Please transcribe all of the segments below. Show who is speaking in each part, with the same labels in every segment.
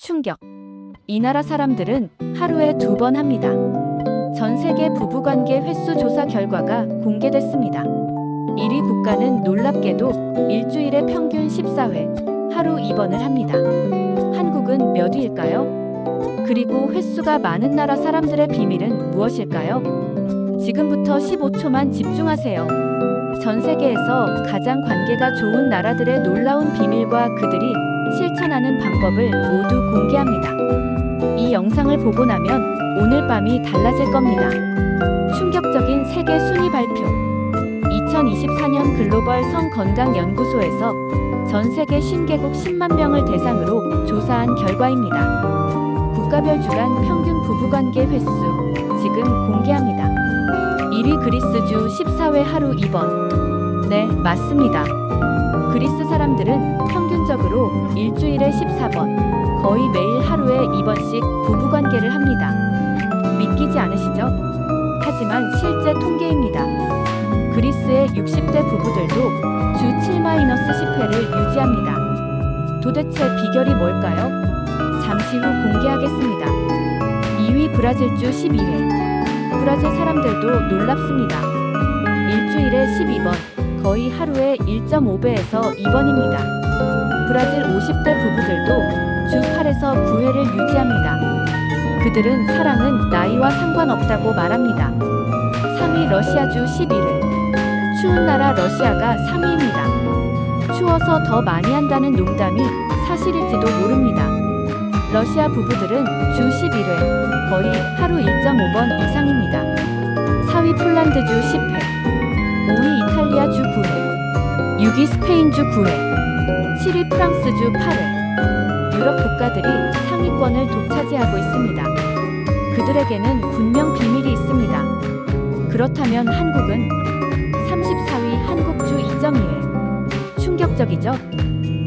Speaker 1: 충격! 이 나라 사람들은 하루에 2번 합니다. 전 세계 부부관계 횟수 조사 결과가 공개됐습니다. 1위 국가는 놀랍게도 일주일에 평균 14회, 하루 2번을 합니다. 한국은 몇 위일까요? 그리고 횟수가 많은 나라 사람들의 비밀은 무엇일까요? 지금부터 15초만 집중하세요. 전 세계에서 가장 관계가 좋은 나라들의 놀라운 비밀과 그들이 실천하는 방법을 모두 공개합니다. 이 영상을 보고 나면 오늘 밤이 달라질 겁니다. 충격적인 세계 순위 발표. 2024년 글로벌 성건강연구소에서 전 세계 50개국 10만 명을 대상으로 조사한 결과입니다. 국가별 주간 평균 부부관계 횟수 지금 공개합니다. 1위 그리스주 14회 하루 2번. 네, 맞습니다. 그리스 사람들은 평균적으로 일주일에 14번, 거의 매일 하루에 2번씩 부부관계를 합니다. 믿기지 않으시죠? 하지만 실제 통계입니다. 그리스의 60대 부부들도 주 7-10회를 유지합니다. 도대체 비결이 뭘까요? 잠시 후 공개하겠습니다. 2위 브라질주 12회. 브라질 사람들도 놀랍습니다. 일주일에 12번, 거의 하루에 1.5배에서 2번입니다. 브라질 50대 부부들도 주 8에서 9회를 유지합니다. 그들은 사랑은 나이와 상관없다고 말합니다. 3위 러시아주 11회. 추운 나라 러시아가 3위입니다. 추워서 더 많이 한다는 농담이 사실일지도 모릅니다. 러시아 부부들은 주 11회, 거의 하루 1.5번 이상입니다. 4위 폴란드주 10회. 5위 이탈리아주 9회, 6위 스페인주 9회, 7위 프랑스주 8회. 유럽 국가들이 상위권을 독차지하고 있습니다. 그들에게는 분명 비밀이 있습니다. 그렇다면 한국은 34위 한국주 2.2회. 충격적이죠?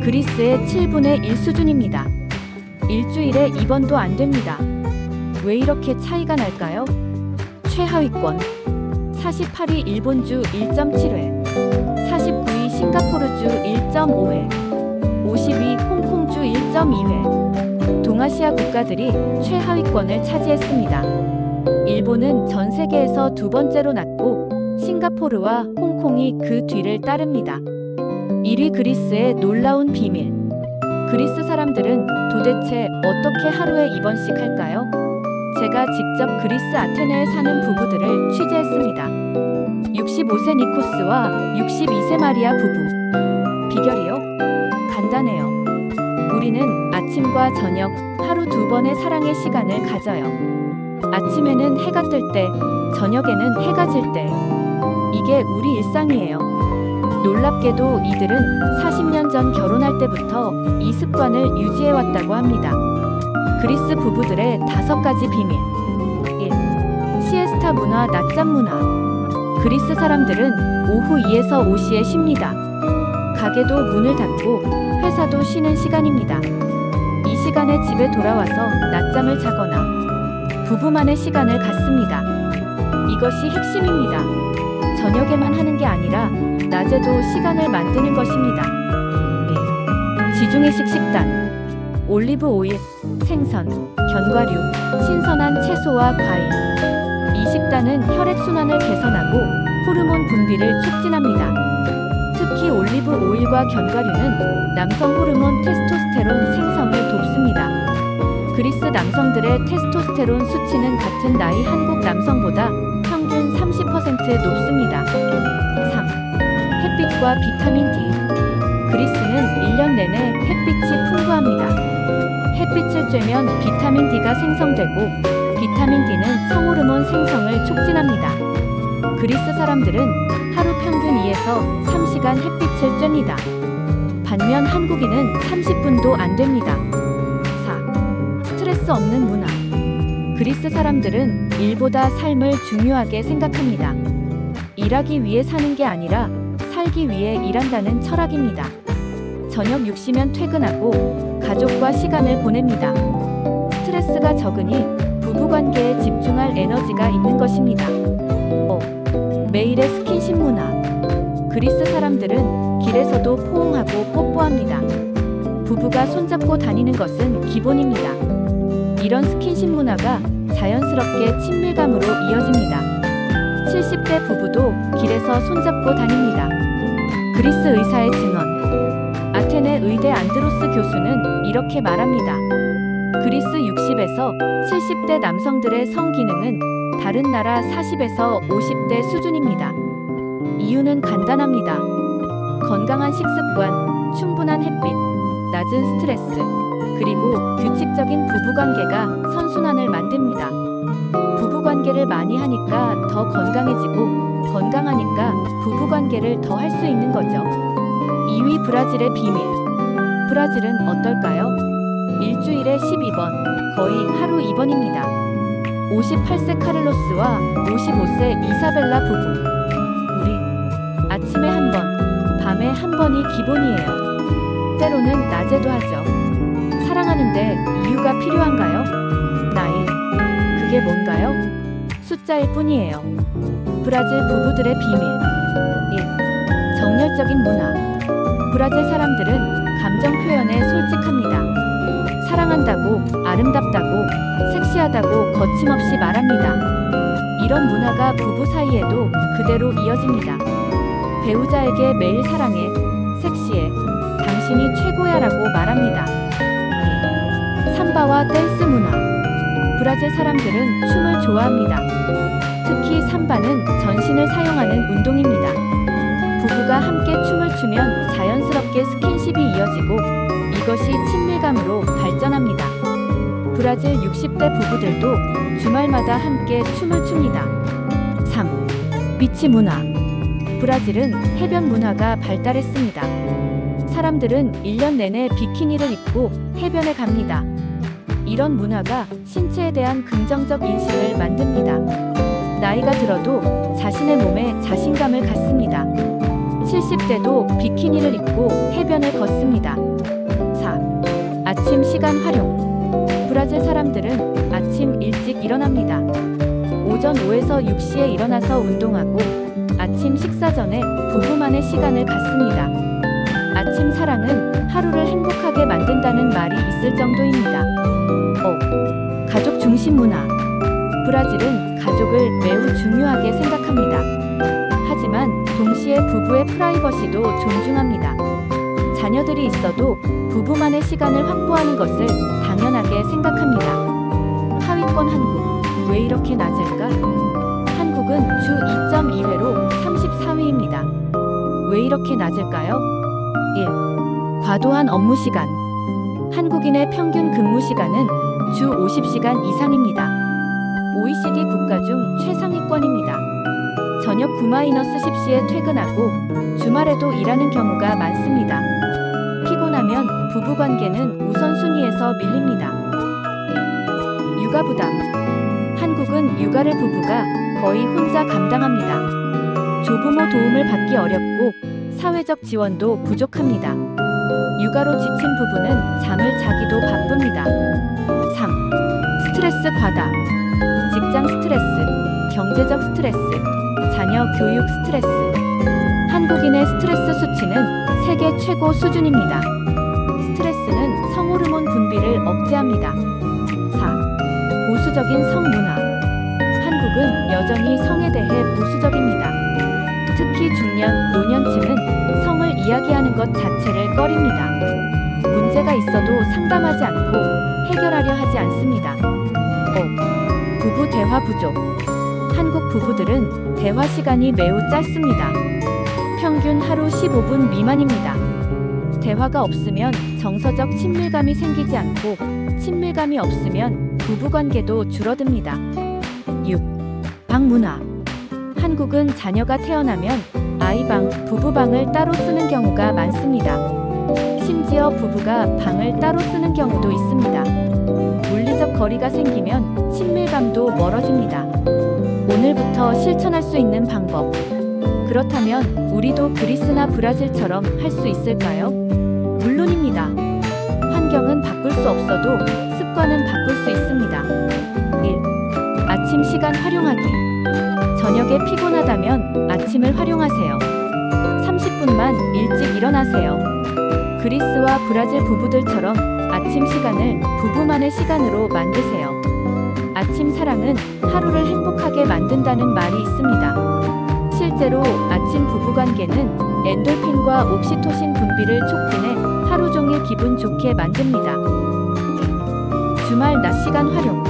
Speaker 1: 그리스의 7분의 1 수준입니다. 일주일에 2번도 안 됩니다. 왜 이렇게 차이가 날까요? 최하위권 48위 일본주 1.7회, 49위 싱가포르주 1.5회, 50위 홍콩주 1.2회. 동아시아 국가들이 최하위권을 차지했습니다. 일본은 전 세계에서 2번째로 낮고 싱가포르와 홍콩이 그 뒤를 따릅니다. 1위 그리스의 놀라운 비밀. 그리스 사람들은 도대체 어떻게 하루에 2번씩 할까요? 제가 직접 그리스 아테네에 사는 부부들을 취재했습니다. 65세 니코스와 62세 마리아 부부. 비결이요? 간단해요. 우리는 아침과 저녁 하루 2번의 사랑의 시간을 가져요. 아침에는 해가 뜰 때, 저녁에는 해가 질 때. 이게 우리 일상이에요. 놀랍게도 이들은 40년 전 결혼할 때부터 이 습관을 유지해왔다고 합니다. 그리스 부부들의 5가지 비밀. 1. 시에스타 문화, 낮잠 문화. 그리스 사람들은 오후 2에서 5시에 쉽니다. 가게도 문을 닫고 회사도 쉬는 시간입니다. 이 시간에 집에 돌아와서 낮잠을 자거나 부부만의 시간을 갖습니다. 이것이 핵심입니다. 저녁에만 하는 게 아니라 낮에도 시간을 만드는 것입니다. 2. 지중해식 식단. 올리브 오일, 생선, 견과류, 신선한 채소와 과일. 이 식단은 혈액순환을 개선하고 호르몬 분비를 촉진합니다. 특히 올리브 오일과 견과류는 남성 호르몬 테스토스테론 생성을 돕습니다. 그리스 남성들의 테스토스테론 수치는 같은 나이 한국 남성보다 평균 30% 높습니다. 3. 햇빛과 비타민 D. 그리스는 1년 내내 햇빛이 풍부합니다. 햇빛을 쬐면 비타민 D가 생성되고 비타민 D는 성호르몬 생성을 촉진합니다. 그리스 사람들은 하루 평균 2에서 3시간 햇빛을 쬐니다. 반면 한국인은 30분도 안 됩니다. 4. 스트레스 없는 문화. 그리스 사람들은 일보다 삶을 중요하게 생각합니다. 일하기 위해 사는 게 아니라 살기 위해 일한다는 철학입니다. 저녁 6시면 퇴근하고 가족과 시간을 보냅니다. 스트레스가 적으니 부부관계에 집중할 에너지가 있는 것입니다. 5. 매일의 스킨십 문화. 그리스 사람들은 길에서도 포옹하고 뽀뽀합니다. 부부가 손잡고 다니는 것은 기본입니다. 이런 스킨십 문화가 자연스럽게 친밀감으로 이어집니다. 70대 부부도 길에서 손잡고 다닙니다. 그리스 의사의 증언. 아테네 의대 안드로스 교수는 이렇게 말합니다. 그리스 60에서 70대 남성들의 성기능은 다른 나라 40에서 50대 수준입니다. 이유는 간단합니다. 건강한 식습관, 충분한 햇빛, 낮은 스트레스, 그리고 규칙적인 부부관계가 선순환을 만듭니다. 부부관계를 많이 하니까 더 건강해지고 건강하니까 부부관계를 더 할 수 있는 거죠. 2위 브라질의 비밀. 브라질은 어떨까요? 일주일에 12번, 거의 하루 2번입니다. 58세 카를로스와 55세 이사벨라 부부. 우리 아침에 한 번, 밤에 한 번이 기본이에요. 때로는 낮에도 하죠. 사랑하는데 이유가 필요한가요? 나이. 그게 뭔가요? 숫자일 뿐이에요. 브라질 부부들의 비밀. 1. 정열적인 문화. 브라질 사람들은 감정 표현에 솔직합니다. 사랑한다고, 아름답다고, 섹시하다고 거침없이 말합니다. 이런 문화가 부부 사이에도 그대로 이어집니다. 배우자에게 매일 사랑해, 섹시해, 당신이 최고야라고 말합니다. 2. 삼바와 댄스 문화. 브라질 사람들은 춤을 좋아합니다. 특히 삼바는 전신을 사용하는 운동입니다. 부부가 함께 춤을 추면 자연스럽게 스킨십이 이어지고 이것이 친밀감으로 발전합니다. 브라질 60대 부부들도 주말마다 함께 춤을 춥니다. 3. 비치 문화. 브라질은 해변 문화가 발달했습니다. 사람들은 1년 내내 비키니를 입고 해변에 갑니다. 이런 문화가 신체에 대한 긍정적 인식을 만듭니다. 나이가 들어도 자신의 몸에 자신감을 갖습니다. 70대도 비키니를 입고 해변을 걷습니다. 4. 아침 시간 활용. 브라질 사람들은 아침 일찍 일어납니다. 오전 5에서 6시에 일어나서 운동하고 아침 식사 전에 부부만의 시간을 갖습니다. 아침 사랑은 하루를 행복하게 만든다는 말이 있을 정도입니다. 5. 가족 중심 문화. 브라질은 가족을 매우 중요하게 생각합니다. 하지만 동시에 부부의 프라이버시도 존중합니다. 자녀들이 있어도 부부만의 시간을 확보하는 것을 당연하게 생각합니다. 하위권 한국. 왜 이렇게 낮을까? 한국은 주 2.2회로 34위입니다. 왜 이렇게 낮을까요? 1. 과도한 업무 시간. 한국인의 평균 근무 시간은 주 50시간 이상입니다. OECD 국가 중 최상위권입니다. 저녁 9-10시에 퇴근하고 주말에도 일하는 경우가 많습니다. 피곤하면 부부관계는 우선순위에서 밀립니다. 2. 육아 부담. 한국은 육아를 부부가 거의 혼자 감당합니다. 조부모 도움을 받기 어렵고 사회적 지원도 부족합니다. 육아로 지친 부부는 잠을 자기도 바쁩니다. 3. 스트레스 과다. 직장 스트레스, 경제적 스트레스, 자녀 교육 스트레스. 한국인의 스트레스 수치는 세계 최고 수준입니다. 스트레스는 성호르몬 분비를 억제합니다. 4. 보수적인 성문화. 한국은 여전히 성에 대해 보수적입니다. 특히 중년, 노년층은 성을 이야기하는 것 자체를 꺼립니다. 문제가 있어도 상담하지 않고 해결하려 하지 않습니다. 5. 부부 대화 부족. 한국 부부들은 대화 시간이 매우 짧습니다. 평균 하루 15분 미만입니다. 대화가 없으면 정서적 친밀감이 생기지 않고 친밀감이 없으면 부부관계도 줄어듭니다. 6. 방 문화. 한국은 자녀가 태어나면 아이방, 부부방을 따로 쓰는 경우가 많습니다. 심지어 부부가 방을 따로 쓰는 경우도 있습니다. 물리적 거리가 생기면 친밀감도 멀어집니다. 오늘부터 실천할 수 있는 방법. 그렇다면 우리도 그리스나 브라질처럼 할 수 있을까요? 물론입니다. 환경은 바꿀 수 없어도 습관은 바꿀 수 있습니다. 1. 아침 시간 활용하기. 저녁에 피곤하다면 아침을 활용하세요. 30분만 일찍 일어나세요. 그리스와 브라질 부부들처럼 아침 시간을 부부만의 시간으로 만드세요. 아침 사랑은 하루를 행복하게 만든다는 말이 있습니다. 실제로 아침 부부관계는 엔돌핀과 옥시토신 분비를 촉진해 하루 종일 기분 좋게 만듭니다. 주말 낮 시간 활용.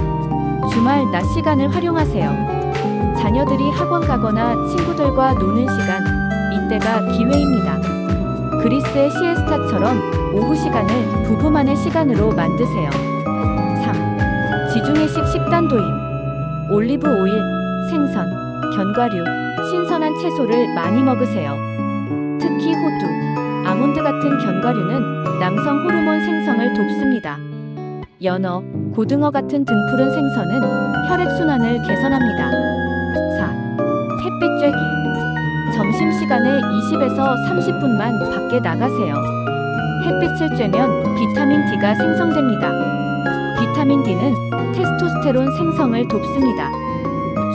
Speaker 1: 주말 낮 시간을 활용하세요. 자녀들이 학원 가거나 친구들과 노는 시간, 이때가 기회입니다. 그리스의 시에스타처럼 오후 시간을 부부만의 시간으로 만드세요. 3. 지중해식 식단 도입. 올리브 오일, 생선, 견과류, 신선한 채소를 많이 먹으세요. 특히 호두, 아몬드 같은 견과류는 남성 호르몬 생성을 돕습니다. 연어, 고등어 같은 등푸른 생선은 혈액순환을 개선합니다. 4. 햇빛 쬐기. 점심시간에 20에서 30분만 밖에 나가세요. 햇빛을 쬐면 비타민 D가 생성됩니다. 비타민 D는 테스토스테론 생성을 돕습니다.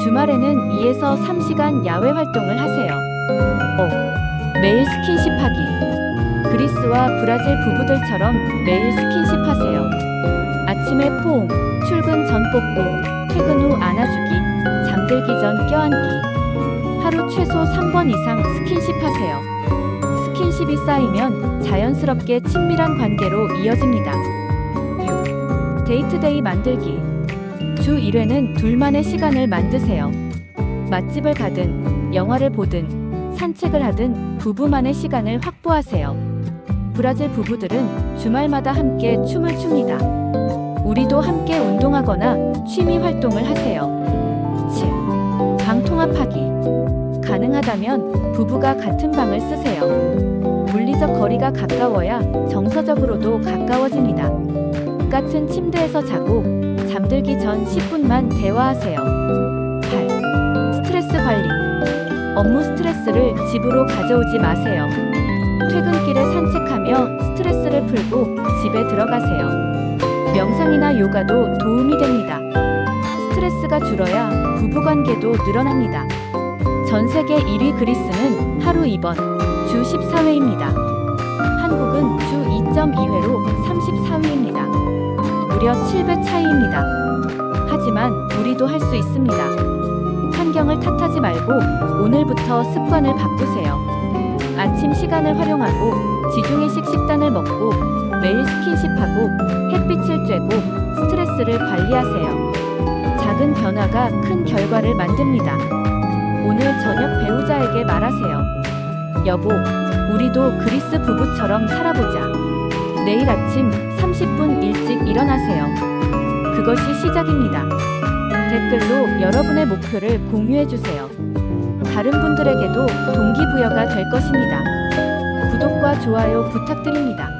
Speaker 1: 주말에는 2에서 3시간 야외 활동을 하세요. 5. 매일 스킨십 하기. 그리스와 브라질 부부들처럼 매일 스킨십 하세요. 아침에 포옹, 출근 전 뽀뽀, 퇴근 후 안아주기, 잠들기 전 껴안기. 하루 최소 3번 이상 스킨십 하세요. 스킨십이 쌓이면 자연스럽게 친밀한 관계로 이어집니다. 6. 데이트데이 만들기. 주 1회는 둘만의 시간을 만드세요. 맛집을 가든, 영화를 보든, 산책을 하든 부부만의 시간을 확보하세요. 브라질 부부들은 주말마다 함께 춤을 춥니다. 우리도 함께 운동하거나 취미 활동을 하세요. 7. 방 통합하기. 가능하다면 부부가 같은 방을 쓰세요. 물리적 거리가 가까워야 정서적으로도 가까워집니다. 같은 침대에서 자고 잠들기 전 10분만 대화하세요. 8. 스트레스 관리. 업무 스트레스를 집으로 가져오지 마세요. 퇴근길에 산책하며 스트레스를 풀고 집에 들어가세요. 명상이나 요가도 도움이 됩니다. 스트레스가 줄어야 부부관계도 늘어납니다. 전 세계 1위 그리스는 하루 2번, 주 14회입니다. 한국은 주 2.2회로 34위입니다. 무려 7배 차이입니다. 하지만 우리도 할 수 있습니다. 환경을 탓하지 말고 오늘부터 습관을 바꾸세요. 아침 시간을 활용하고 지중해식 식단을 먹고 매일 스킨십하고 햇빛을 쬐고 스트레스를 관리하세요. 작은 변화가 큰 결과를 만듭니다. 오늘 저녁 배우자에게 말하세요. 여보, 우리도 그리스 부부처럼 살아보자. 내일 아침 30분 일찍 일어나세요. 그것이 시작입니다. 댓글로 여러분의 목표를 공유해주세요. 다른 분들에게도 동기부여가 될 것입니다. 구독과 좋아요 부탁드립니다.